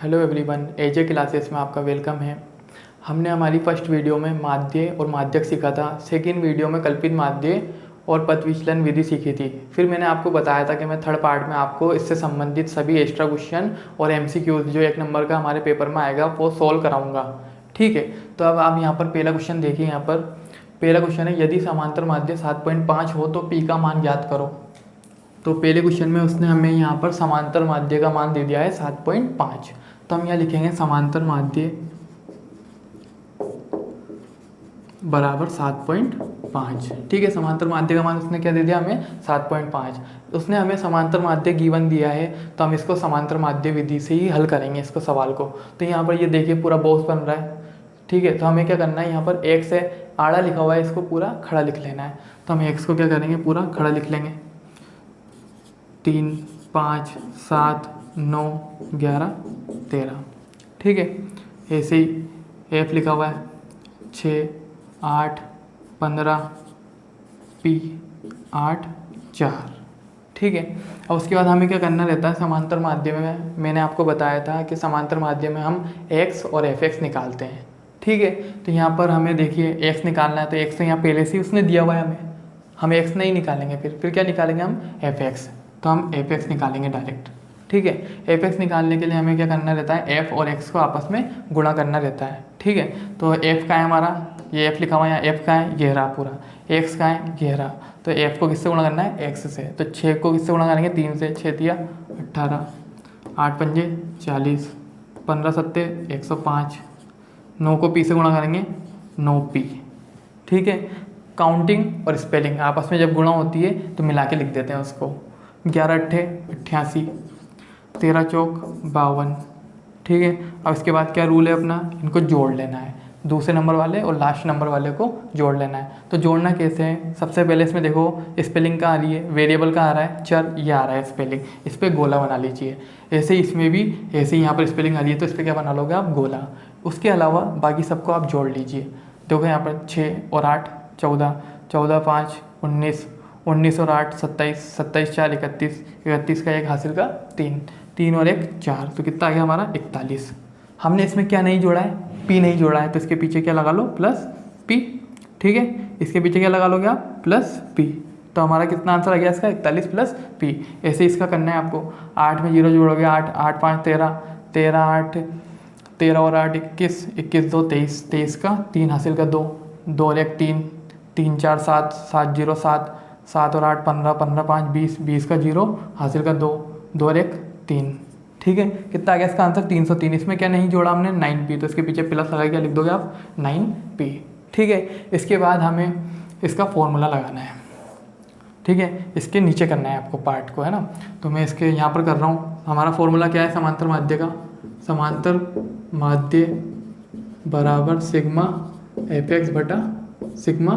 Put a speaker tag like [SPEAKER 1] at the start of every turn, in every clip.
[SPEAKER 1] Hello everyone, एजे classes में आपका welcome है। हमने हमारी फर्स्ट वीडियो में माध्य और माध्यक सीखा था। सेकंड वीडियो में कल्पित माध्य और पथ विचलन विधि सीखी थी। फिर मैंने आपको बताया था कि मैं थर्ड पार्ट में आपको इससे संबंधित सभी एक्स्ट्रा क्वेश्चन और एमसीक्यूज जो 1 नंबर का हमारे पेपर में आएगा वो सॉल्व कराऊंगा। ठीक है, तो अब आप यहाँ पर पहला क्वेश्चन देखिए। यहाँ पर पहला क्वेश्चन है, यदि समांतर माध्य 7.5 हो तो पी का मान ज्ञात करो। तो पहले क्वेश्चन में उसने हमें यहाँ पर समांतर माध्य का मान दे दिया है 7.5। तो हम यहाँ लिखेंगे समांतर माध्य बराबर 7.5। ठीक है, समांतर माध्य का मान उसने क्या दे दिया हमें 7.5। उसने हमें समांतर माध्य गिवन दिया है, तो हम इसको समांतर माध्य विधि से ही हल करेंगे इसको सवाल को। तो यहाँ पर ये देखिए पूरा बॉक्स बन रहा है। ठीक है, तो हमें क्या करना है, यहाँ पर x है, आड़ा लिखा हुआ है, इसको पूरा खड़ा लिख लेना है। तो हम x को क्या करेंगे, पूरा खड़ा लिख लेंगे। 3, 5, 7, 9, 11, 13। ठीक है, ऐसे ही f लिखा हुआ है 6, 8, 15, p 8, 4। ठीक है, अब उसके बाद हमें क्या करना रहता है, समांतर माध्य में मैंने आपको बताया था कि समांतर माध्य में हम x और fx निकालते हैं। ठीक है, तो यहाँ पर हमें देखिए x निकालना है, तो x तो यहाँ पहले से ही उसने दिया हुआ है हम x नहीं निकालेंगे, फिर क्या निकालेंगे हम fx। तो हम fx निकालेंगे डायरेक्ट। ठीक है, fx निकालने के लिए हमें क्या करना रहता है, f और x को आपस में गुणा करना रहता है। ठीक है, तो f का है हमारा, ये f लिखा हुआ है, यहाँ f का है, ये रहा पूरा। x का है, ये रहा। तो f को किससे गुणा करना है, x से। तो 6 को किससे गुणा करेंगे, 3 से। 6 तिया 18, 8 पंजे 40, 15 सत्ते 105, 9 को p से गुणा करेंगे 9p। ठीक है, काउंटिंग और स्पेलिंग आपस में जब गुणा होती है तो मिला के लिख देते हैं उसको। 11 अट्ठे 88, 13 चौक 52। ठीक है, अब इसके बाद क्या रूल है अपना, इनको जोड़ लेना है। दूसरे नंबर वाले और लास्ट नंबर वाले को जोड़ लेना है। तो जोड़ना कैसे है, सबसे पहले इसमें देखो स्पेलिंग कहाँ आ रही है, वेरिएबल कहाँ आ रहा है, चर, ये आ रहा है स्पेलिंग। इस पर गोला बना लीजिए। ऐसे ही इसमें भी, ऐसे ही यहाँ पर स्पेलिंग आ रही है तो इस पर क्या बना लोगे आप, गोला। उसके अलावा बाकी सबको आप जोड़ लीजिए। देखो यहाँ पर 6 और 8 14, 14 5 19, 19 और 8 27, 27 4 31, 31 का 1 हासिल का 3, 3 और 1 4। तो कितना आ गया हमारा 41। हमने इसमें क्या नहीं जोड़ा है, p नहीं जोड़ा है, तो इसके पीछे क्या लगा लो, प्लस p। ठीक है, इसके पीछे क्या लगा लोगे आप, प्लस p। तो हमारा कितना आंसर आ गया इसका, 41 प्लस p। ऐसे इसका करना है आपको। 8 में 0 जोड़ोगे 8, 8 5 13, 13 8, 13 और 8 21, 21 2 23, 23 का 3 हासिल का 2, 2 और 1 3, 3 4 7, 7 0 7, 7 और 8 15, 15 5 20, 20 का 0 हासिल का 2, 2 और 1 3। ठीक है, कितना आ गया इसका आंसर 303। इसमें क्या नहीं जोड़ा हमने, 9p, तो इसके पीछे प्लस लगा, क्या लिख दोगे आप, 9p। ठीक है, इसके बाद हमें इसका फॉर्मूला लगाना है। ठीक है, इसके नीचे करना है आपको पार्ट को, है ना। तो मैं इसके यहाँ पर कर रहा हूँ। हमारा फॉर्मूला क्या है समांतर माध्य का, समांतर माध्य बराबर सिग्मा fx बटा सिग्मा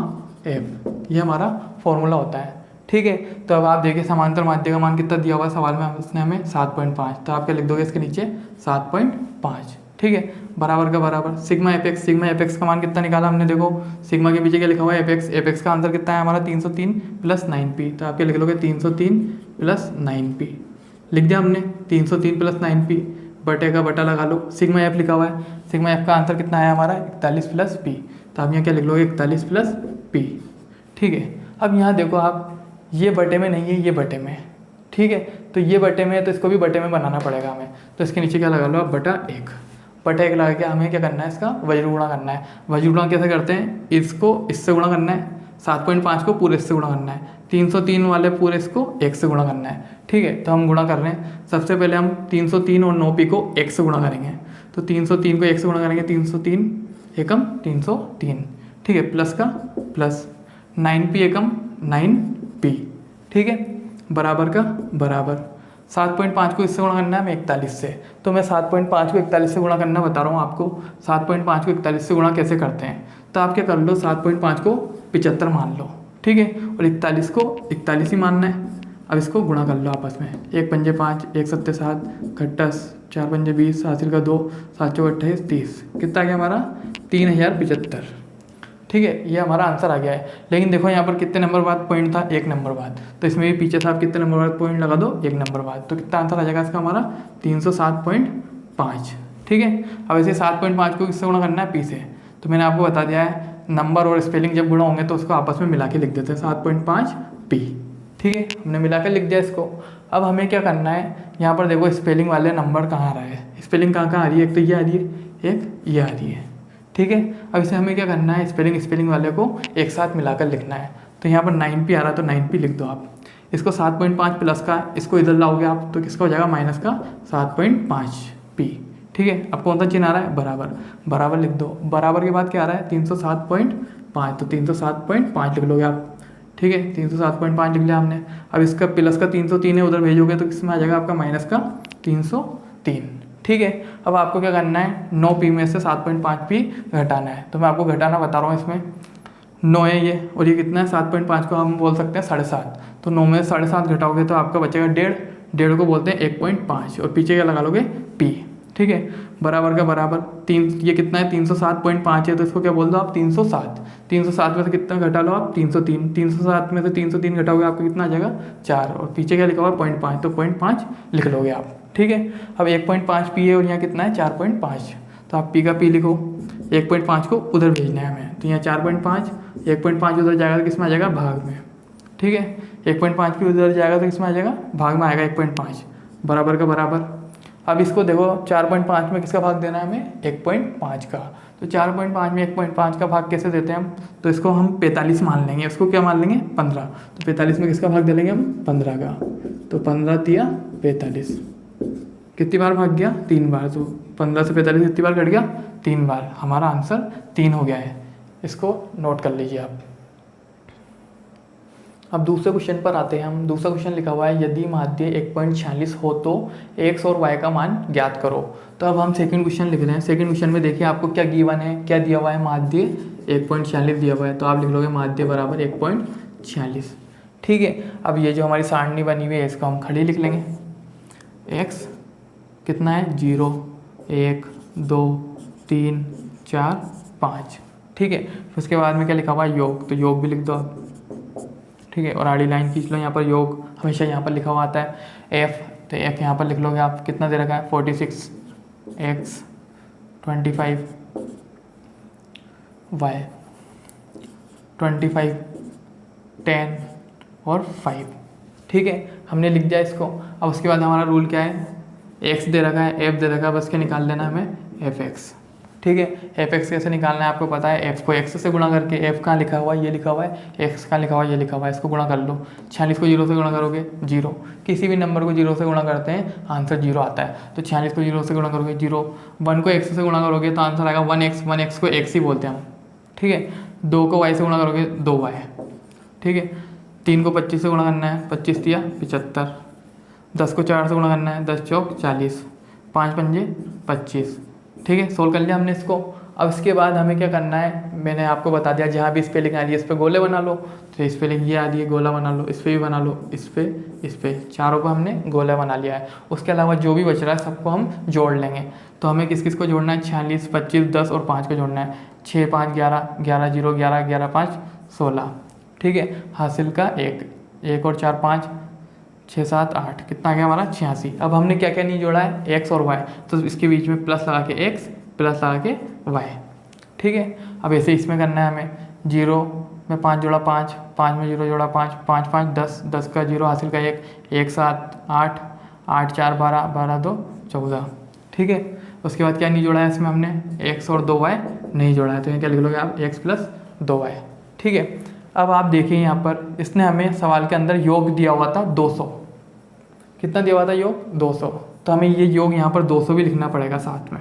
[SPEAKER 1] f, ये हमारा फॉर्मूला होता है। ठीक है, तो अब आप देखिए समांतर माध्य का मान कितना दिया हुआ है सवाल में, उसने हमें 7.5। तो आप क्या लिख दोगे इसके नीचे 7.5। ठीक है, बराबर का बराबर सिग्मा fx, सिग्मा fx का मान कितना निकाला हमने, देखो सिग्मा के पीछे क्या लिखा हुआ है fx, fx का आंसर कितना है हमारा 303 प्लस 9p। तो आप क्या लिख लोगे 303 प्लस 9p, लिख दिया हमने 303 प्लस 9p, बटे का बटा लगा लो। सिग्मा एफ लिखा हुआ है, सिग्मा एफ का आंसर कितना है हमारा 41 प्लस p। तो आप यहाँ क्या लिख लोगे 41 प्लस p। ठीक है, अब यहाँ देखो आप, ये बटे में नहीं है, ये बटे में है। ठीक है, तो ये बटे में है तो इसको भी बटे में बनाना पड़ेगा हमें। तो इसके नीचे क्या लगा लो आप, बटा 1। बटा 1 लगा के हमें क्या करना है, इसका वज्र गुणा करना है। वज्र गुणा कैसे करते हैं, इसको इससे गुणा करना है, 7.5 को पूरे इससे गुणा करना है, 303 वाले पूरे इसको 1 से गुणा करना है। ठीक है, तो हम गुणा कर रहे हैं। सबसे पहले हम 303 और 9p को 1 से गुणा करेंगे। तो 303 को 1 से गुणा करेंगे, 303 एकम 303। ठीक है, प्लस का प्लस, 9p एकम 9p। ठीक है, बराबर का बराबर, 7.5 को इससे गुणा करना है हमें 41 से। तो मैं 7.5 को 41 से गुणा करना बता रहा हूँ आपको। 7.5 को 41 से गुणा कैसे करते हैं, तो आप क्या कर लो, 7.5 को 75 मान लो। ठीक है, और 41 को 41 ही मानना है। अब इसको गुणा कर लो आपस में, 1 पंजे 5, 1 सत्ते 7, खट्टस 4 पंजे 20, हासिल का 2, 7 चौक 28 30। कितना आ गया हमारा 3075। ठीक है, ये हमारा आंसर आ गया है। लेकिन देखो यहाँ पर कितने नंबर बाद पॉइंट था, 1 नंबर बाद। तो इसमें भी पीछे से आप कितने नंबर बाद पॉइंट लगा दो, 1 नंबर बाद। तो कितना आंसर आ जाएगा इसका हमारा 307.5। 5। ठीक है, अब ऐसे 7.5 को किससे गुणा करना है, पी से। तो मैंने आपको बता दिया है नंबर और स्पेलिंग जब गुणा होंगे तो उसको आपस में मिला के लिख देते हैं 7.5 पी। ठीक है, हमने मिला के लिख दिया इसको। अब हमें क्या करना है, यहाँ पर देखो स्पेलिंग वाले नंबर कहाँ आ रहा है, स्पेलिंग कहाँ कहाँ आ रही है, एक तो ये आ रही है, एक ये आ रही है। ठीक है, अब इसे हमें क्या करना है, स्पेलिंग वाले को एक साथ मिलाकर लिखना है। तो यहाँ पर 9p आ रहा है तो 9p लिख दो आप। इसको 7.5 प्लस का इसको इधर लाओगे आप तो किसका हो जाएगा, माइनस का 7.5p। ठीक है, अब कौन सा चिन्ह आ रहा है, बराबर, बराबर लिख दो। बराबर के बाद क्या आ रहा है, 307.5, तो 307.5 लिख लोगे आप। ठीक है, 307.5 लिख लिया हमने। अब इसका प्लस का 303 है, उधर भेजोगे तो किसमें आ जाएगा आपका, माइनस का 303। ठीक है, अब आपको क्या करना है, 9p में से 7.5p घटाना है। तो मैं आपको घटाना बता रहा हूँ, इसमें 9 है ये और ये कितना है, 7.5 को हम बोल सकते हैं 7.5। तो 9 में से 7.5 घटाओगे तो आपका बचेगा 1.5, 1.5 को बोलते हैं 1.5 और पीछे क्या लगा लोगे, p। ठीक है, बराबर का बराबर 3, ये कितना है 307.5 है तो इसको क्या बोल दो आप, 307। 307 में से कितना घटा लो आप, 303। 307 में से 303 घटाओगे आपको कितना आ जाएगा, 4 और पीछे क्या लिखा हुआ है, 0.5, तो 0.5 लिख लोगे आप। ठीक है, अब 1.5p है और यहाँ कितना है 4.5, तो आप p का p लिखो। 1.5 को उधर भेजना है हमें, तो यहाँ 4.5, 1.5 उधर जाएगा तो किसमें आ जाएगा, भाग में। ठीक है, 1.5 p उधर जाएगा तो किसमें आ जाएगा, भाग में आएगा 1.5, बराबर का बराबर। अब इसको देखो 4.5 में किसका भाग देना है हमें, 1.5 का। तो 4.5 में 1.5 का भाग कैसे देते हैं हम, तो इसको हम 45 मान लेंगे, इसको क्या मान लेंगे, 15। तो 45 में किसका भाग दे लेंगे हम, 15 का। तो 15 तिया 45, कितनी बार भाग गया, 3 बार। तो 15 से 45 कितनी बार कट गया, 3 बार। हमारा आंसर 3 हो गया है, इसको नोट कर लीजिए आप। अब दूसरे क्वेश्चन पर आते हैं हम। दूसरा क्वेश्चन लिखा हुआ है, यदि माध्य 1.46 हो तो x और y का मान ज्ञात करो। तो अब हम सेकंड क्वेश्चन लिख रहे हैं। सेकंड क्वेश्चन में देखिए आपको क्या गिवन है, क्या दिया हुआ है, माध्य 1.46 दिया हुआ है। तो आप लिख लोगे माध्य बराबर 1.46। ठीक है, अब ये जो हमारी सारणी बनी हुई है इसको हम खड़ी लिख लेंगे। x कितना है, 0, 1, 2, 3, 4, 5। ठीक है, फिर उसके बाद में क्या लिखा हुआ है, योग, तो योग भी लिख दो आप। ठीक है, और आड़ी लाइन खींच लो। यहाँ पर योग हमेशा यहाँ पर लिखा हुआ आता है f, तो f यहाँ पर लिख लोगे आप। कितना दे रखा है, 46, x 25, y 25, 10 और 5। ठीक है, हमने लिख दिया इसको। अब उसके बाद हमारा रूल क्या है, x दे रखा है, f दे रखा है, बस क्या निकाल लेना हमें, fx। ठीक है, fx कैसे निकालना है आपको पता है, f को x से गुणा करके, f कहाँ लिखा हुआ है, ये लिखा हुआ है, x कहाँ लिखा हुआ है, ये लिखा हुआ है, इसको गुणा कर लो। 46 को 0 से गुणा करोगे 0, किसी भी नंबर को 0 से गुणा करते हैं आंसर 0 आता है। तो 46 को 0 से गुणा करोगे 0, 1 को x से गुणा करोगे तो आंसर आएगा 1x, 1x को x ही बोलते हैं हम। ठीक है, 2 को y से गुणा करोगे 2y। ठीक है, 3 को 25 से गुणा करना है, 25 दिया 75, 10 को 4 से गुणा करना है, 10 चौक 40, 5 पंजे 25। ठीक है, सोल्व कर लिया हमने इसको। अब इसके बाद हमें क्या करना है, मैंने आपको बता दिया जहाँ भी स्पेलिंग आ रही है इस पर गोले बना लो। तो स्पेलिंग ये आ रही है, गोला बना लो, इस पर भी बना लो, इस पे चारों को हमने गोला बना लिया है। उसके अलावा जो भी बच रहा है सबको हम जोड़ लेंगे। तो हमें किस किस को जोड़ना है, 46, 25, 10 और 5 को जोड़ना है। 6, 5, 11, 11, 0, 11, 11, 5, 16। ठीक है, हासिल का 1, 1 और 4, 5, 6, 7, 8, कितना आ गया हमारा 86। अब हमने क्या क्या नहीं जोड़ा है, x और y, तो इसके बीच में प्लस लगा के x, प्लस लगा के y। ठीक है, अब ऐसे इसमें करना है हमें। 0 में 5 जोड़ा 5, 5 में 0 जोड़ा 5, 5, 5, 10, 10 का 0 हासिल का 1, 1, 7, 8, 8, 4, 12, 12, 2, 14। ठीक है, उसके बाद क्या नहीं जोड़ा है इसमें हमने, x और 2y नहीं जोड़ा है। तो यहाँ क्या लिख लोगे आप, x प्लस 2y। ठीक है, अब आप देखिए यहाँ पर इसने हमें सवाल के अंदर योग दिया हुआ था 200। कितना दिया हुआ था योग, 200। तो हमें ये योग यहाँ पर 200 भी लिखना पड़ेगा साथ में।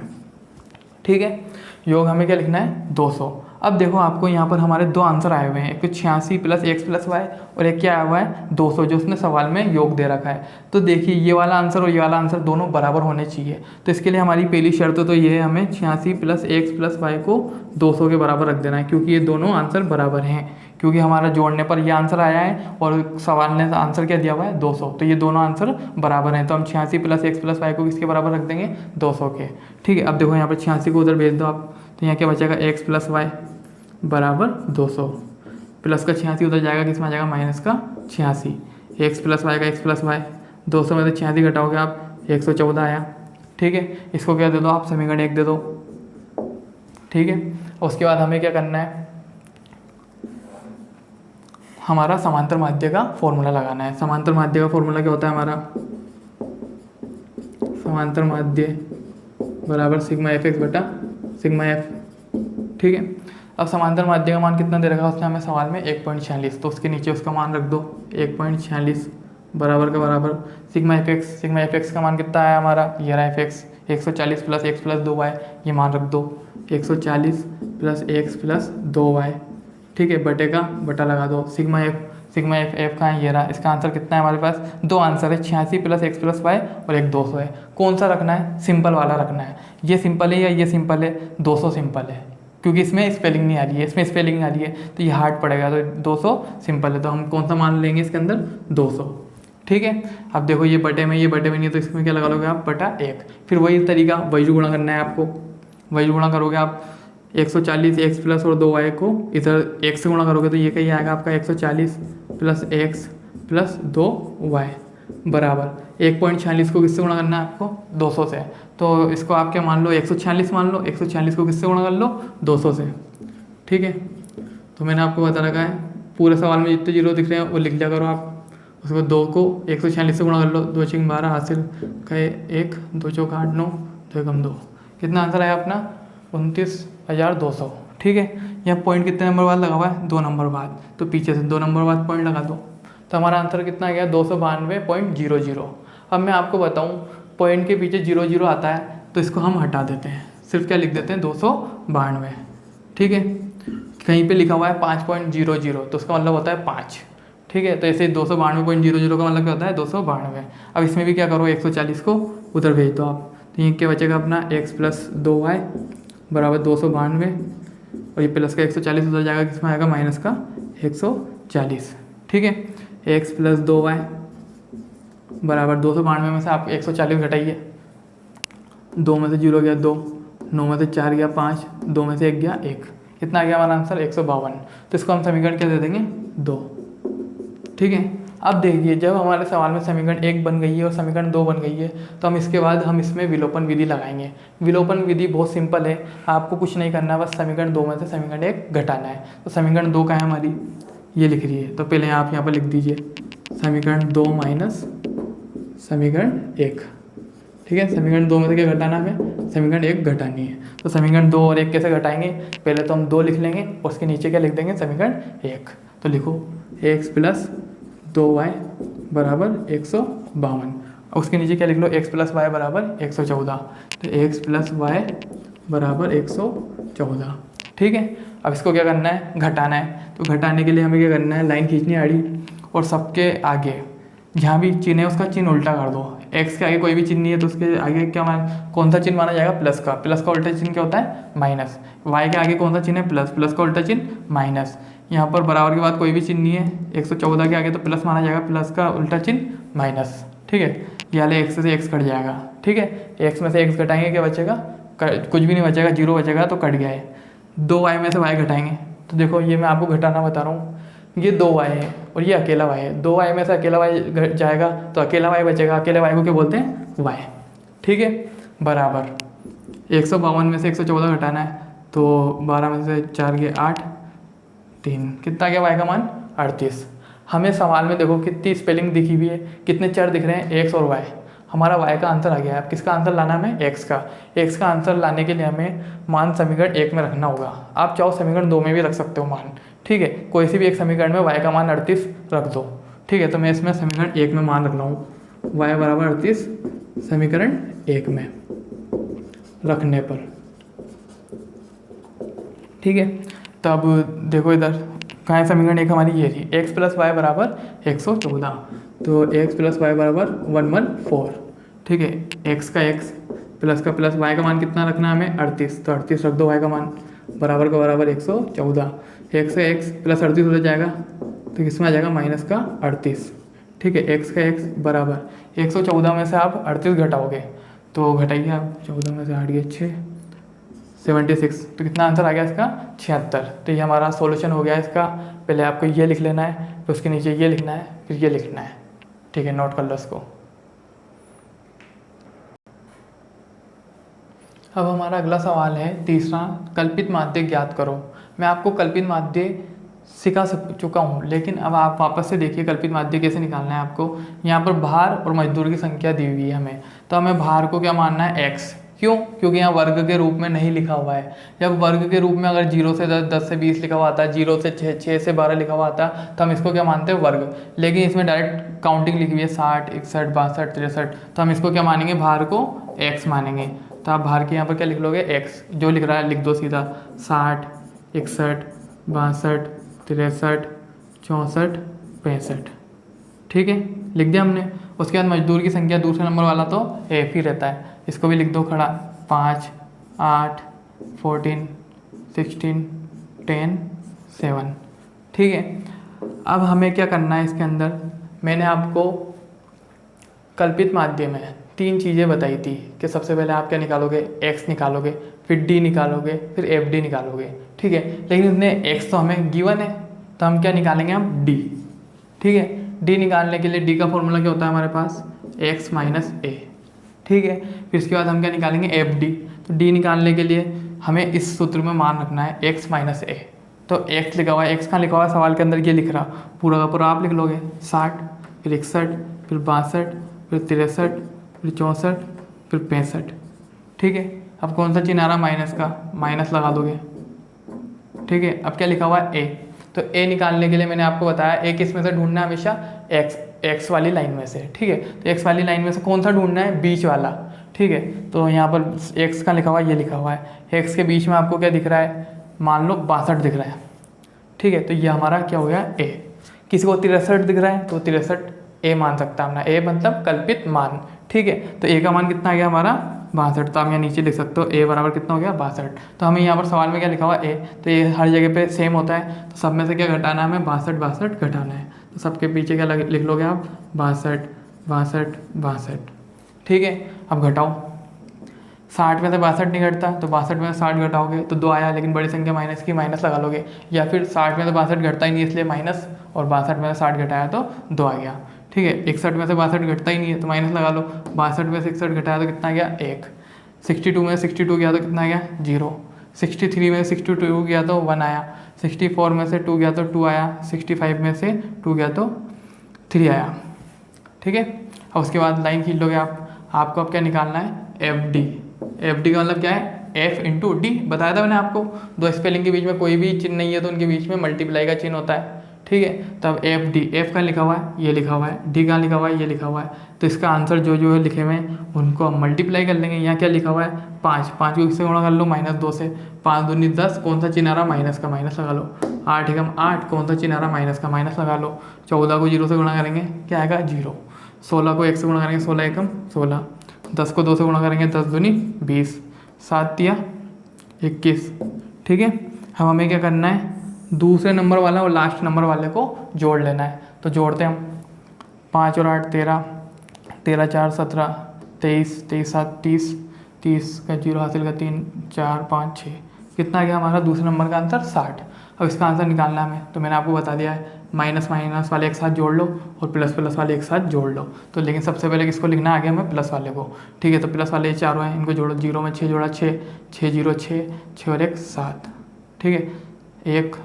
[SPEAKER 1] ठीक है, योग हमें क्या लिखना है, 200। अब देखो आपको यहाँ पर हमारे दो आंसर आए हुए हैं, एक तो 86 प्लस x प्लस y और एक क्या आया हुआ है 200, जो उसने सवाल में योग दे रखा है। तो देखिए ये वाला आंसर और ये वाला आंसर दोनों बराबर होने चाहिए। तो इसके लिए हमारी पहली शर्त तो ये है, हमें 86 प्लस x प्लस y को 200 के बराबर रख देना है, क्योंकि ये दोनों आंसर बराबर हैं। क्योंकि हमारा जोड़ने पर ये आंसर आया है और सवाल ने आंसर क्या दिया हुआ है 200, तो ये दोनों आंसर बराबर हैं। तो हम 86 प्लस x प्लस y को किसके बराबर रख देंगे, 200 के। ठीक है, अब देखो यहाँ पर 86 को उधर भेज दो आप, तो यहाँ क्या बचेगा, x प्लस y बराबर 200, प्लस का 86 उधर जाएगा, किस में आ जाएगा, माइनस का 86, x प्लस y का x प्लस y, 200 में से 86 घटाओगे आप 114 आया। ठीक है, इसको क्या दे दो आप, समीकरण 1 दे दो। ठीक है, उसके बाद हमें क्या करना है, हमारा समांतर माध्य का फॉर्मूला लगाना है। समांतर माध्य का फॉर्मूला क्या होता है हमारा, समांतर माध्य बराबर सिग्मा एफ एक्स बटा सिग्मा एफ। ठीक है, अब समांतर माध्य का मान कितना दे रखा है उसने हमें सवाल में 1.46, तो उसके नीचे उसका मान रख दो 1.46 बराबर का बराबर sigma F X. Sigma F X का मान कितना आया हमारा, ये रहा F X 140 plus X plus 2 Y, ये मान रख दो 140 प्लस एक्स प्लस 2 वाई। ठीक है, बटे का बटा लगा दो, सिग्मा एफ एफ का है, ये रहा। इसका आंसर कितना है हमारे पास, दो आंसर है, 86 प्लस एक्स प्लस वाई और एक 200 है। कौन सा रखना है, सिंपल वाला रखना है। ये सिंपल है या ये सिंपल है, 200 सिंपल है, क्योंकि इसमें स्पेलिंग नहीं आ रही है, इसमें स्पेलिंग आ रही है तो ये हार्ड पड़ेगा, तो 200 सिंपल है, तो हम कौन सा मान लेंगे इसके अंदर, 200। ठीक है, अब देखो ये बटे में नहीं है, तो इसमें क्या लगा लोगे आप, बटा 1। फिर वही तरीका, वही गुणा करना है आपको, वही गुणा करोगे आप 140 एक्स प्लस और 2 वाई को इधर एक्स से गुणा करोगे तो ये कहीं आएगा आपका 140 प्लस एक्स प्लस 2 वाई बराबर 1.46 को किससे गुणा करना है आपको, 200 से। तो इसको आप क्या मान लो, 146 मान लो, 146 को किससे गुणा कर लो, 200 से। ठीक है, तो मैंने आपको बता रखा है, पूरे सवाल में जितने जीरो दिख रहे हैं वो लिख लिया करो आप। उसको 2 को 146 से गुणा कर लो, 2 × 12 हासिल कहे 1, 2 × 8 9, 2 × 2, कितना आंसर आया अपना, 29,200। ठीक है, यहाँ पॉइंट कितने नंबर बाद लगा हुआ है, 2 नंबर बाद, तो पीछे से 2 नंबर बाद पॉइंट लगा दो, तो हमारा आंसर कितना आ गया, 292.00। अब मैं आपको बताऊँ, पॉइंट के पीछे 00 आता है तो इसको हम हटा देते हैं, सिर्फ क्या लिख देते हैं, 292। ठीक है, कहीं पे लिखा हुआ है 5.00, तो उसका मतलब होता है 5। ठीक है, तो ऐसे 292.00 का मतलब क्या होता है, 292। अब इसमें भी क्या करो, 140 को उधर भेज दो आप, तो ये क्या बचेगा अपना x प्लस 2y बराबर 292, और ये प्लस का 140 उधर जाएगा, किसमें आएगा, माइनस का 140। ठीक है, x प्लस 2y बराबर 292 में से आप 140 घटाइए, 2 में से 0 गया 2, 9 में से 4 गया 5, 2 में से 1 गया 1, कितना आ गया हमारा आंसर, 152। तो इसको हम समीकरण क्या दे देंगे, 2। ठीक है, अब देखिए जब हमारे सवाल में समीकरण 1 बन गई है और समीकरण 2 बन गई है, तो हम इसके बाद हम इसमें विलोपन विधि लगाएंगे। विलोपन विधि बहुत सिंपल है, आपको कुछ नहीं करना, बस समीकरण 2 में से समीकरण 1 घटाना है। तो समीकरण 2 का है हमारी, ये लिख रही है, तो पहले आप यहाँ पर लिख दीजिए समीकरण 2 माइनस समीकरण 1। ठीक है, समीकरण 2 में से क्या घटाना है हमें, समीकरण 1 घटानी है। तो समीकरण 2 और 1 कैसे घटाएंगे, पहले तो हम 2 लिख लेंगे और उसके नीचे क्या लिख देंगे, समीकरण 1। तो लिखो x प्लस 2y बराबर 152, और उसके नीचे क्या लिख लो, x प्लस वाई बराबर 114। तो x प्लस वाई बराबर 114। ठीक है, अब इसको क्या करना है, घटाना है। तो घटाने के लिए हमें क्या करना है, लाइन खींचनी है आड़ी, और सबके आगे जहाँ भी चिन्ह है उसका चिन्ह उल्टा कर दो। x के आगे कोई भी चिन्ह नहीं है तो उसके आगे क्या कौन सा चिन्ह माना जाएगा, प्लस का। प्लस का उल्टा चिन्ह क्या होता है, माइनस। y के आगे कौन सा चिन्ह है, प्लस। प्लस का उल्टा चिन्ह माइनस। यहाँ पर बराबर के बाद कोई भी चिन्ह नहीं है, 114 के आगे तो प्लस माना जाएगा, प्लस का उल्टा चिन्ह माइनस। ठीक है, ये वाले x से x कट जाएगा। ठीक है, x में से x घटाएंगे, क्या बचेगा, कुछ भी नहीं बचेगा, 0 बचेगा, तो कट गया है। 2y में से y घटाएंगे, तो देखो ये मैं आपको घटाना बता रहा हूँ, ये 2y है और ये अकेला y है। 2y में से अकेला y जाएगा तो अकेला y बचेगा, अकेले y को क्या बोलते हैं, y। ठीक है, बराबर 152 में से 114 घटाना है, तो 12 में से 4 गए 8, 3, कितना गया y का मान, 38। हमें सवाल में देखो कितनी स्पेलिंग दिखी हुई है, कितने चर दिख रहे हैं, x और y। हमारा y का आंसर आ गया है। अब किसका आंसर लाना है, हमें x का आंसर लाने के लिए हमें मान समीकरण 1 में रखना होगा। आप चाहो समीकरण 2 में भी रख सकते हो मान। ठीक है, कोई सी भी एक समीकरण में y का मान 38 रख दो। ठीक है, तो मैं इसमें समीकरण 1 में मान रख रहा हूँ, y बराबर 38 समीकरण 1 में रखने पर। ठीक है, तो अब देखो इधर कहाँ है समीकरण 1 हमारी, ये थी x प्लस वाई बराबर 114, तो x प्लस वाई बराबर 114। ठीक है, x का x प्लस का प्लस y का मान कितना रखना है हमें, 38, तो 38 रख दो y का मान, बराबर का बराबर 114। x का x प्लस 38 हो जाएगा, तो किसमें आ जाएगा, माइनस का 38। ठीक है, x का x बराबर 114 में से आप 38 घटाओगे, तो घटाइए आप, 14 में से 8 गए 6, 76, तो कितना आंसर आ गया इसका, 76। तो ये हमारा सॉल्यूशन हो गया इसका। पहले आपको ये लिख लेना है, फिर उसके नीचे ये लिखना है, फिर ये लिखना है। ठीक है, नोट कर लो इसको। अब हमारा अगला सवाल है तीसरा, कल्पित माध्य ज्ञात करो। मैं आपको कल्पित माध्य सिखा चुका हूँ, लेकिन अब आप वापस से देखिए कल्पित माध्य कैसे निकालना है आपको। यहाँ पर भार और मजदूर की संख्या दी हुई है हमें, तो हमें भार को क्या मानना है, x। क्यों? क्योंकि यहाँ वर्ग के रूप में नहीं लिखा हुआ है। जब वर्ग के रूप में अगर 0 से 10, 10 से 20 लिखा हुआ आता है, 0 से 6, 6 से 12 लिखा हुआ आता है, तो हम इसको क्या मानते हैं, वर्ग। लेकिन इसमें डायरेक्ट काउंटिंग लिखी हुई है 60, 61, 62, 63, तो हम इसको क्या मानेंगे, भार को x मानेंगे। तो आप भार के यहाँ पर क्या लिख लोगे, x। जो लिख रहा है लिख दो सीधा, 60, 61, 62, 63, 64, 65। ठीक है, लिख दिया हमने। उसके बाद मजदूर की संख्या दूसरे नंबर वाला तो f ही रहता है, इसको भी लिख दो खड़ा, 5, 8, 14, 16, 10, 7। ठीक है, अब हमें क्या करना है इसके अंदर, मैंने आपको कल्पित माध्य में 3 चीज़ें बताई थी कि सबसे पहले आप क्या निकालोगे, x निकालोगे, फिर d निकालोगे, फिर fd निकालोगे। ठीक है, लेकिन इसमें x तो हमें गिवन है, तो हम क्या निकालेंगे, हम d। ठीक है, d निकालने के लिए d का फॉर्मूला क्या होता है हमारे पास, x माइनस a। ठीक है, फिर इसके बाद हम क्या निकालेंगे, fd। तो d निकालने के लिए हमें इस सूत्र में मान रखना है x माइनस a। तो x लिखा हुआ है, x कहाँ लिखा हुआ है, सवाल के अंदर ये लिख रहा, पूरा का पूरा आप लिख लोगे, 60, फिर 61, फिर 62, फिर 63, फिर 64, फिर 65। ठीक है, अब कौन सा चिन्ह आ रहा, माइनस का, माइनस लगा दोगे। ठीक है, अब क्या लिखा हुआ है, a। तो a निकालने के लिए मैंने आपको बताया a किस में से ढूंढना है, हमेशा x वाली लाइन में से। ठीक है, तो x वाली लाइन में से कौन सा ढूंढना है, बीच वाला। ठीक है, तो यहाँ पर x का लिखा हुआ है, ये लिखा हुआ है, x के बीच में आपको क्या दिख रहा है, मान लो 62 दिख रहा है। ठीक है, तो ये हमारा क्या हो गया, a। किसी को 63 दिख रहा है तो 63 a मान सकता है अपना, a मतलब कल्पित मान। ठीक है, तो a का मान कितना आ गया हमारा, 62। तो हम यहाँ नीचे लिख सकते हो a बराबर कितना हो गया, 62। तो हमें यहाँ पर सवाल में क्या लिखा हुआ a, तो ये हर जगह पे सेम होता है, तो सब में से क्या घटाना है, हमें 62, 62 घटाना है। तो सबके पीछे क्या लिख लोगे आप, 62, 62, 62। ठीक है, अब घटाओ, 60 में से 62 नहीं घटता, तो 62 में से 60 घटाओगे तो 2 आया, लेकिन बड़ी संख्या माइनस की, माइनस लगा लोगे। या फिर 60 में से 62 घटता ही नहीं, इसलिए माइनस, और 62 में से 60 घटाया तो 2 आ गया। ठीक है, 61 में से 62 घटता ही नहीं है तो माइनस लगा लो, 62 में से 61 घटाया तो कितना गया, 1। 62 में से 62 गया तो कितना गया, 0। 63 में से 62 गया तो 1 आया। 64 में से 2 गया तो 2 आया। 65 में से 2 गया तो 3 आया। ठीक है, अब उसके बाद लाइन खींच लोगे आप। आपको अब क्या निकालना है, FD। FD का मतलब क्या है, F इंटू डी। बताया था मैंने आपको, दो स्पेलिंग के बीच में कोई भी चिन्ह नहीं है तो उनके बीच में मल्टीप्लाई का चिन्ह होता है। ठीक है, तब FD, F का लिखा हुआ है, ये लिखा हुआ है, D का लिखा हुआ है, ये लिखा हुआ है। तो इसका आंसर जो जो है लिखे हुए हैं उनको हम मल्टीप्लाई कर लेंगे। यहाँ क्या लिखा हुआ है, 5, 5 को किससे गुणा कर लो, -2 से। 5 दूनी 10, कौन सा चिन्ह आ रहा, माइनस का, माइनस लगा लो। 8 एकम 8, कौन सा चिन्ह आ रहा, माइनस का, माइनस लगा लो। 14 को 0 से गुणा करेंगे, क्या आएगा, 0। 16 को 1 से गुणा करेंगे, 16 एकम 16। 10 को 2 से गुणा करेंगे, 10 दूनी 20। 7 दिया 21। ठीक है, अब हमें क्या करना है, दूसरे नंबर वाला और लास्ट नंबर वाले को जोड़ लेना है। तो जोड़ते हैं हम, 5 और 8 13, 13 4 17, 23, 23 7 30, 30 का 0 हासिल का 3, 4 5 6, कितना आ गया हमारा दूसरे नंबर का आंसर, 60। अब इसका आंसर निकालना है हमें, तो मैंने आपको बता दिया है, माइनस माइनस वाले एक साथ जोड़ लो और प्लस प्लस वाले एक साथ जोड़ लो। तो लेकिन सबसे पहले किसको लिखना है, आगे हमें प्लस वाले को। ठीक है, तो प्लस वाले ये चारों हैं, इनको जोड़ो। 0 में 6 जोड़ा 6, 6 0 6, 6 और 1 7। ठीक है, 1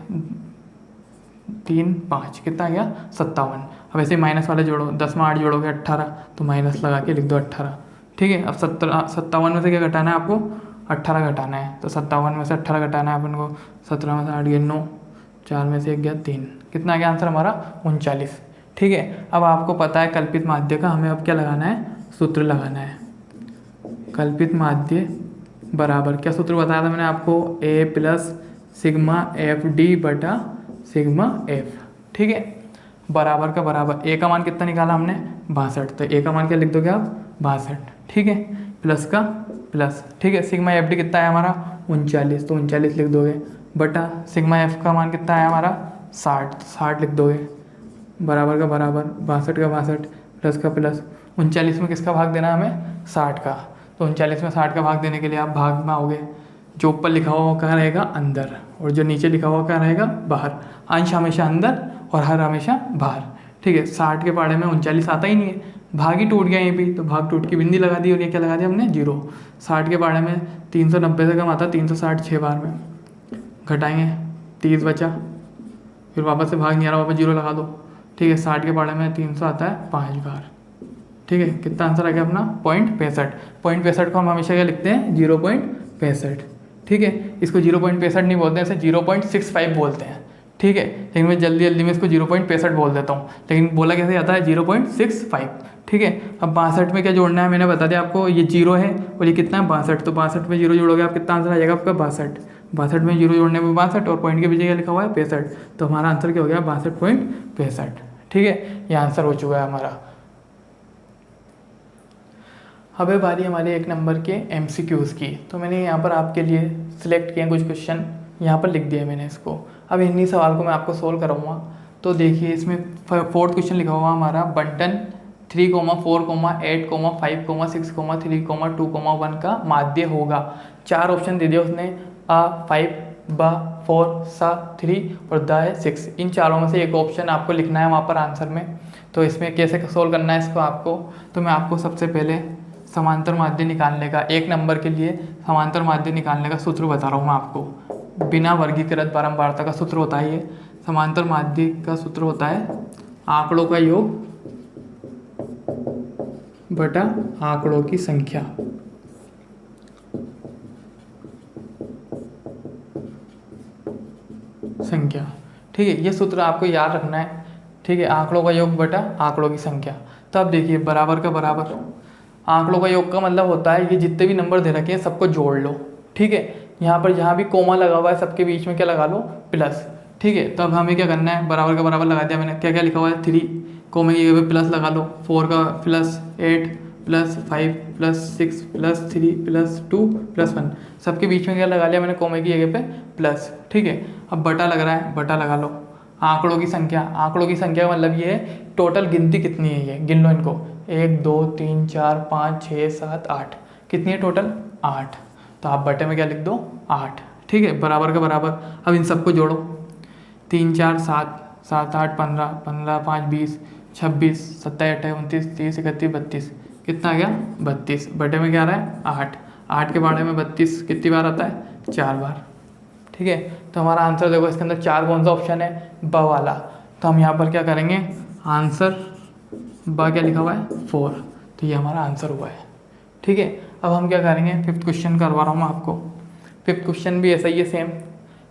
[SPEAKER 1] 3 5, कितना आ गया, 57। अब ऐसे माइनस वाले जोड़ो, 10 में 8 जोड़ोगे 18, तो माइनस लगा के लिख दो 18। ठीक है, अब 57 में से क्या घटाना है आपको, 18 घटाना है। तो 57 में से 18 घटाना है अपन को। 17 में से 8 गया 9, 4 में से 1 गया 3, कितना आ गया आंसर हमारा, 39। ठीक है, अब आपको पता है कल्पित माध्य का हमें अब क्या लगाना है, सूत्र लगाना है। कल्पित माध्य बराबर, क्या सूत्र बताया था मैंने आपको, A प्लस सिग्मा FD बटा सिग्मा F। ठीक है, बराबर का बराबर, A का मान कितना निकाला हमने, 62। तो A का मान क्या लिख दोगे आप, 62। ठीक है, प्लस का प्लस। ठीक है, सिग्मा FD कितना है हमारा, 39, तो 39 लिख दोगे, बटा सिग्मा F का मान कितना है हमारा, 60, तो 60 लिख दोगे, बराबर का बराबर, 62 का 62, प्लस का प्लस। 39 में किसका भाग देना है हमें, 60 का। तो 39 में 60 का भाग देने के लिए आप भाग में आओगे, जो ऊपर लिखा हुआ वो कहाँ रहेगा, अंदर, और जो नीचे लिखा हुआ कहाँ रहेगा, बाहर। अंश हमेशा अंदर और हर हमेशा बाहर। ठीक है, 60 के पहाड़े में 39 आता ही नहीं है, भाग ही टूट गया यहीं पे, तो भाग टूट की बिंदी लगा दी और ये क्या लगा दिया हमने 0। 60 के बारे में 390 से कम आता 360 6 बार में, घटाएंगे 30 बचा, फिर वापस से भाग नहीं आ रहा, वापस 0 लगा दो। ठीक है, 60 के बारे में 300 आता है 5 बार। ठीक है, कितना आंसर आ गया अपना 0.65। 0.65 को हम हमेशा क्या लिखते हैं 0.65। ठीक है, इसको 0.65 नहीं बोलते हैं, इसे 0.65 बोलते हैं। ठीक है, लेकिन मैं जल्दी जल्दी में इसको 0.65 बोल देता हूँ, लेकिन बोला कैसे जाता है 0.65। ठीक है, अब 62 में क्या जोड़ना है मैंने बता दिया आपको, ये 0 है और ये कितना है 62, तो 62 में 0 जोड़ोगे आप कितना आंसर आ जाएगा आपका 62। 62 में 0 जोड़ने में 62 और पॉइंट के पीछे क्या लिखा हुआ है 65, तो हमारा आंसर क्या हो गया 62.65। ठीक है, ये आंसर हो चुका है हमारा। अब है बारी हमारे 1 नंबर के MCQs की। तो मैंने यहाँ पर आपके लिए सिलेक्ट किए कुछ क्वेश्चन, यहाँ पर लिख दिया मैंने इसको। अब इन्हीं सवाल को मैं आपको सोल्व कराऊंगा। तो देखिए इसमें 4th क्वेश्चन लिखा हुआ हमारा बंटन 3, 4, 8, 5, 6, 3, 2, 1 का माध्य होगा। 4 ऑप्शन दे दिए उसने, A 5, B 4, सा 3 और द है 6। इन चारों में से एक ऑप्शन आपको लिखना है वहाँ पर आंसर में। तो इसमें कैसे सोल्व करना है इसको आपको, तो मैं आपको सबसे पहले समांतर माध्य निकालने का 1 नंबर के लिए समांतर माध्य निकालने का सूत्र बता रहा हूँ मैं आपको। बिना वर्गीकृत बारंबारता का सूत्र होता है ये। समांतर माध्य का सूत्र होता है आंकड़ों का योग बटा आंकड़ों की संख्या। ठीक है, ये सूत्र आपको याद रखना है। ठीक है, आंकड़ों का योग बटा आंकड़ों की संख्या। तो अब देखिए बराबर का बराबर, आंकड़ों का योग का मतलब होता है ये जितने भी नंबर दे रखे हैं सबको जोड़ लो। ठीक है, यहाँ पर जहाँ भी कोमा लगा हुआ है सबके बीच में क्या लगा लो प्लस। ठीक है, तो अब हमें क्या करना है, बराबर का बराबर लगा दिया मैंने, क्या क्या लिखा हुआ है 3, कोमे की जगह पे प्लस लगा लो, 4 का plus 8 plus 5 plus 6 plus 3 plus 2 plus 1, सबके बीच में क्या लगा लिया मैंने कोमे की जगह पे प्लस। ठीक है, अब बटा लग रहा है, बटा लगा लो। आंकड़ों की संख्या, आंकड़ों की संख्या का मतलब ये है टोटल गिनती कितनी है, ये गिन लो इनको 1 2 3 4 5 6 7 8, कितनी है टोटल 8। तो आप बटे में क्या लिख दो 8। ठीक है, बराबर का बराबर, अब इन सबको जोड़ो 3 4 7 7 8 15 15 5 20 26 27 28 29 30 31 32, कितना आ गया 32। बटे में क्या आ रहा है 8। 8 के बारे में 32 कितनी बार आता है 4 बार। ठीक है, तो हमारा आंसर देखो इसके अंदर 4 कौन सा ऑप्शन है ब वाला, तो हम यहाँ पर क्या करेंगे आंसर ब क्या लिखा हुआ है 4, तो ये हमारा आंसर हुआ है। ठीक है, अब हम क्या करेंगे 5th क्वेश्चन करवा रहा हूँ मैं आपको। 5th क्वेश्चन भी ऐसा ही है सेम,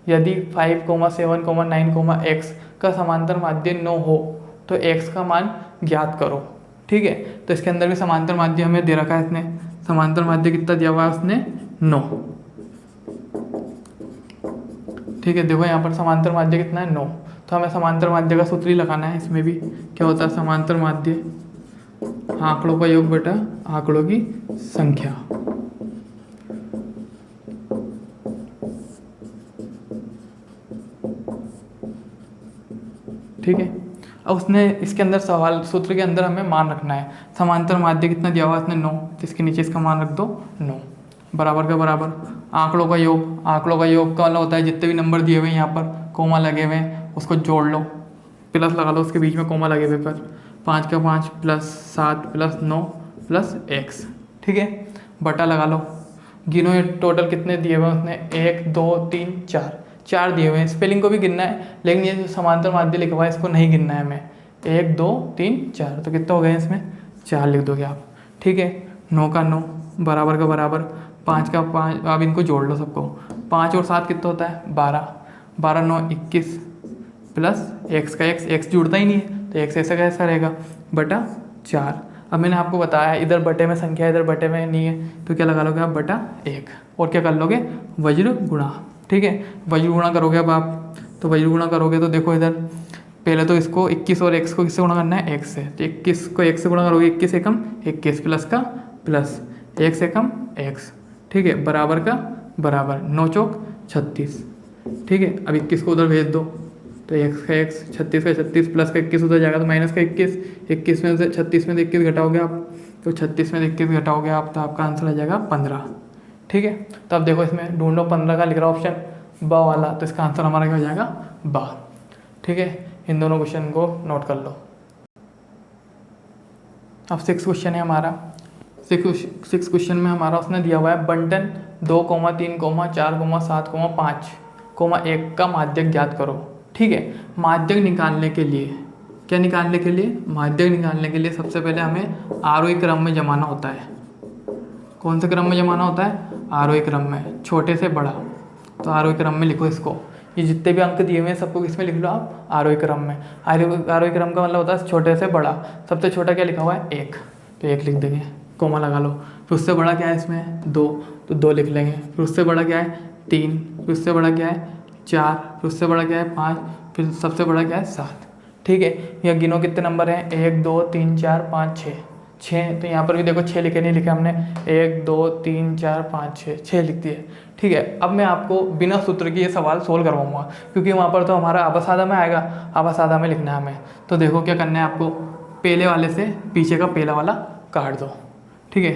[SPEAKER 1] यदि 5, 7, 9, x का समांतर माध्य 9 हो तो x का मान ज्ञात करो। ठीक है, तो इसके अंदर भी समांतर माध्य हमें दे रखा है इसने, समांतर माध्य कितना दिया हुआ है उसने 9। ठीक है, देखो यहाँ पर समांतर माध्य कितना है 9, तो हमें समांतर माध्य का सूत्र ही लगाना है। इसमें भी क्या होता है समांतर माध्य आंकड़ों का योग बटा आंकड़ों की संख्या। ठीक है, अब उसने इसके अंदर सवाल सूत्र के अंदर हमें मान रखना है, समांतर माध्य कितना दिया हुआ है उसने 9, तो इसके नीचे इसका मान रख दो 9। बराबर का बराबर, आंकड़ों का योग, आंकड़ों का योग का मतलब होता है जितने भी नंबर दिए हुए हैं यहाँ पर कोमा लगे हुए हैं उसको जोड़ लो, प्लस लगा लो उसके बीच में कोमा लगे हुए पर, 5 का 5 प्लस 7 प्लस 9 प्लस x। ठीक है, बटा लगा लो, गिनो ये टोटल कितने दिए हुए हैं उसने 1 2 3 4, 4 दिए हुए हैं। स्पेलिंग को भी गिनना है, लेकिन ये जो समांतर माध्य लिखा हुआ है इसको नहीं गिनना है हमें। 1 2 3 4, तो कितना हो गया इसमें 4 लिख दोगे आप। ठीक है, 9 का 9 बराबर का बराबर, 5 का 5, अब इनको जोड़ लो सबको, 5 और 7 कितना होता है 12, 12 9 21 प्लस x का x जुड़ता ही नहीं है तो x ऐसा कैसा रहेगा बटा 4। अब मैंने आपको बताया इधर बटे में संख्या इधर बटे में नहीं है, तो क्या लगा लोगे आप बटा 1, और क्या कर लोगे वज्र गुणा। ठीक है, वज्र गुणा करोगे अब आप, तो वज्र गुणा करोगे तो देखो इधर पहले तो इसको 21 और x को किससे गुणा करना है x से, तो 21 को x से गुणा करोगे 21 एकम 21 प्लस का प्लस 1 एकम x। ठीक है, बराबर का बराबर, 9 चौक 36। ठीक है, अब 21 को उधर भेज दो, तो x का x 36 का 36 प्लस का 21 उधर जाएगा तो माइनस का 21, 21 में से 36 में से 21 घटाओगे आप, तो 36 में से 21 घटाओगे आप तो आपका आंसर आ जाएगा 15। ठीक है, तो अब देखो इसमें ढूंढो 15 का लिख रहा ऑप्शन ब वाला, तो इसका आंसर हमारा क्या हो जाएगा ब। ठीक है, इन दोनों क्वेश्चन को नोट कर लो। अब 6 क्वेश्चन है हमारा। 6 क्वेश्चन में हमारा उसने दिया हुआ है बंटन 2, 3, 4, 7, 5, 1 का माध्यक ज्ञात करो। ठीक है, माध्यक निकालने के लिए क्या निकालने के लिए माध्यक निकालने के लिए सबसे पहले हमें आरोही क्रम में जमाना होता है। कौन से क्रम में जमाना होता है? आरोही क्रम में, छोटे से बड़ा। तो आरोही क्रम में लिखो इसको। ये जितने भी अंक दिए हुए हैं सबको किसमें लिख लो आप? आरोही क्रम में। आरोही क्रम का मतलब होता है छोटे से बड़ा। सबसे छोटा क्या लिखा हुआ है? 1, तो 1 लिख देंगे, कोमा लगा लो। फिर उससे बड़ा क्या है इसमें? 2, तो 2 लिख लेंगे। फिर उससे बड़ा क्या है? 3, फिर उससे बड़ा क्या है? 4, फिर उससे बड़ा क्या है? 5, फिर सबसे बड़ा क्या है? 7। ठीक है, यहाँ गिनो कितने नंबर हैं? 1, 2, 3, 4, 5, 6। तो यहाँ पर भी देखो 6 लिखे नहीं लिखे हमने। 1, 2, 3, 4, 5, 6 लिख दिए। ठीक है, अब मैं आपको बिना सूत्र की ये सवाल सोल्व करवाऊंगा, क्योंकि वहाँ पर तो हमारा आबा में आएगा, आबा में लिखना है हमें। तो देखो क्या करना है आपको, पहले वाले से पीछे का पहला वाला काट दो। ठीक है,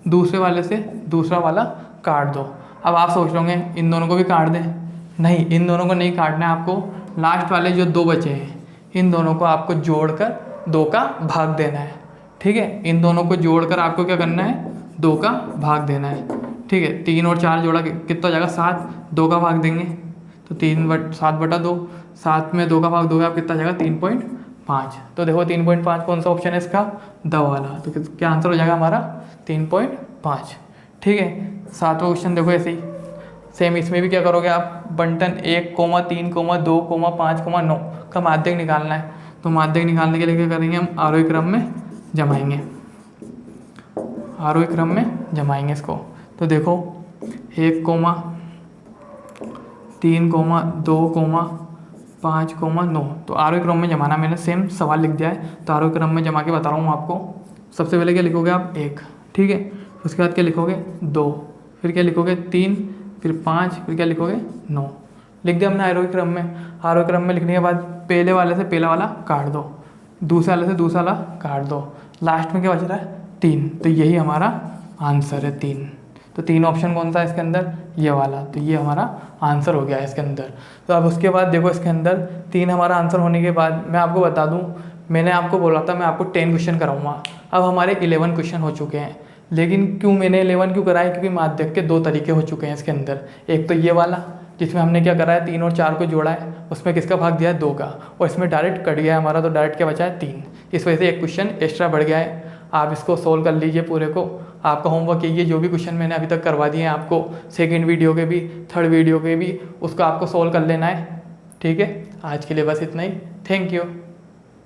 [SPEAKER 1] दूसरे वाले से दूसरा वाला काट दो। अब आप सोच रहे होंगे इन दोनों को भी काट दें। नहीं, इन दोनों को नहीं काटना है आपको। लास्ट वाले जो 2 बचे हैं इन दोनों को आपको जोड़कर 2 का भाग देना है। ठीक है, इन दोनों को जोड़कर आपको क्या करना है? 2 का भाग देना है। ठीक है, 3 और 4 जोड़ा कितना हो जाएगा? 7। 2 का भाग देंगे तो 7/2। 7 में 2 का भाग दोगे आप कितना आ जाएगा? 3.5। तो देखो 3.5 कौन सा ऑप्शन है इसका? द वाला। तो क्या आंसर हो जाएगा हमारा? 3.5। ठीक है, 7वां क्वेश्चन देखो ऐसे ही सेम, इसमें भी क्या करोगे आप? बंटन 1, 3, 2, 5, 9 का माध्यक निकालना है। तो माध्यक निकालने के लिए क्या करेंगे हम? आरोही क्रम में जमाएंगे। आरोही क्रम में जमाएंगे इसको। तो देखो 1, 3, 2, 5, 9। तो आरोही क्रम में जमाना, मैंने सेम सवाल लिख दिया है। तो आरोही क्रम में जमा के बता रहा हूँ आपको। सबसे पहले क्या लिखोगे आप? 1। ठीक है, उसके बाद क्या लिखोगे? 2, फिर क्या लिखोगे? 3, फिर 5, फिर क्या लिखोगे? 9 लिख दिया हमने आरोही क्रम में। आरोही क्रम में लिखने के बाद पहले वाले से पहला वाला काट दो, दूसरे वाले से दूसरा वाला काट दो, लास्ट में क्या बच रहा है? 3। तो यही हमारा आंसर है, 3। तो 3 ऑप्शन कौन सा है इसके अंदर? ये वाला। तो ये हमारा आंसर हो गया है इसके अंदर। तो अब उसके बाद देखो इसके अंदर 3 हमारा आंसर होने के बाद मैं आपको बता दूं, मैंने आपको बोला था मैं आपको 10 क्वेश्चन कराऊंगा। अब हमारे 11 क्वेश्चन हो चुके हैं। लेकिन क्यों मैंने 11 क्यों कराया? क्योंकि माध्यक के 2 तरीके हो चुके हैं इसके अंदर। एक तो ये वाला जिसमें हमने क्या करा है? 3 और 4 को जोड़ा है, उसमें किसका भाग दिया है? 2 का। और इसमें डायरेक्ट कट गया है हमारा, तो डायरेक्ट क्या बचा है? 3। इस वजह से एक क्वेश्चन एक्स्ट्रा बढ़ गया है। आप इसको सोल्व कर लीजिए पूरे को। आपका होमवर्क यही है, जो भी क्वेश्चन मैंने अभी तक करवा दिए हैं आपको, सेकंड वीडियो के भी, थर्ड वीडियो के भी, उसको आपको सोल्व कर लेना है। ठीक है, आज के लिए बस इतना ही। Thank you.